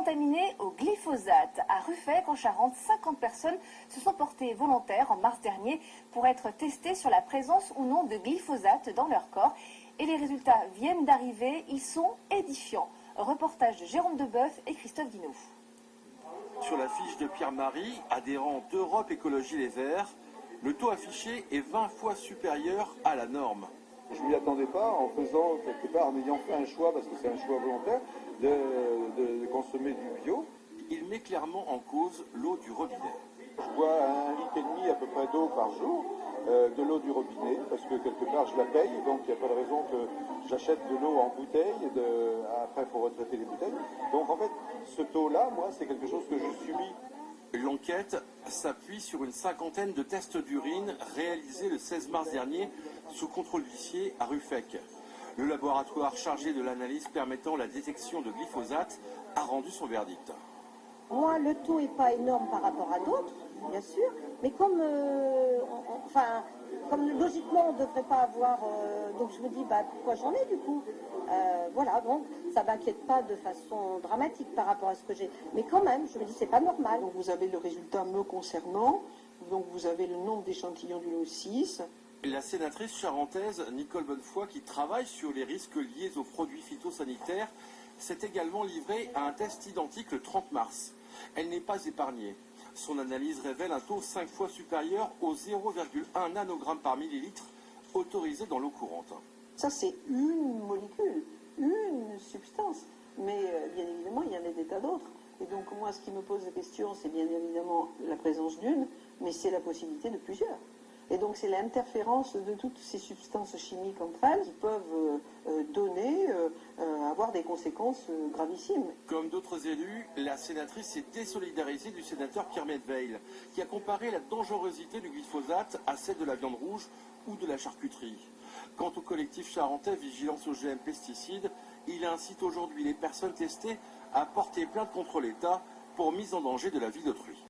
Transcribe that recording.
contaminés au glyphosate. À Ruffec, en Charente, 50 personnes se sont portées volontaires en mars dernier pour être testées sur la présence ou non de glyphosate dans leur corps. Et les résultats viennent d'arriver, ils sont édifiants. Reportage de Jérôme Deboeuf et Christophe Dinaud. Sur la fiche de Pierre-Marie, adhérent d'Europe Écologie Les Verts, le taux affiché est 20 fois supérieur à la norme. Je ne m'y attendais pas en faisant, quelque part, en ayant fait un choix, parce que c'est un choix volontaire, de consommer du bio. Il met clairement en cause l'eau du robinet. Je bois 1,5 litre à peu près d'eau par jour, de l'eau du robinet, parce que quelque part je la paye, donc il n'y a pas de raison que j'achète de l'eau en bouteille, après il faut retraiter les bouteilles. Donc en fait, ce taux-là, moi, c'est quelque chose que je subis. L'enquête s'appuie sur une cinquantaine de tests d'urine réalisés le 16 mars dernier sous contrôle huissier à Ruffec. Le laboratoire chargé de l'analyse permettant la détection de glyphosate a rendu son verdict. Moi, le taux n'est pas énorme par rapport à d'autres, bien sûr, mais comme logiquement on ne devrait pas avoir, donc je me dis, pourquoi j'en ai du coup voilà, donc ça ne m'inquiète pas de façon dramatique par rapport à ce que j'ai. Mais quand même, je me dis, c'est pas normal. Donc vous avez le résultat me concernant, donc vous avez le nombre d'échantillons du lot6. La sénatrice charentaise Nicole Bonnefoy, qui travaille sur les risques liés aux produits phytosanitaires, s'est également livrée à un test identique le 30 mars. Elle n'est pas épargnée. Son analyse révèle un taux 5 fois supérieur au 0,1 nanogramme par millilitre autorisé dans l'eau courante. Ça, c'est une molécule, une substance. Mais bien évidemment, il y en a des tas d'autres. Et donc, moi, ce qui me pose la question, c'est bien évidemment la présence d'une, mais c'est la possibilité de plusieurs. Et donc, c'est l'interférence de toutes ces substances chimiques entre elles qui peuvent avoir des conséquences gravissimes. Comme d'autres élus, la sénatrice s'est désolidarisée du sénateur Pierre Medveil, qui a comparé la dangerosité du glyphosate à celle de la viande rouge ou de la charcuterie. Quant au collectif charentais Vigilance OGM Pesticides, il incite aujourd'hui les personnes testées à porter plainte contre l'État pour mise en danger de la vie d'autrui.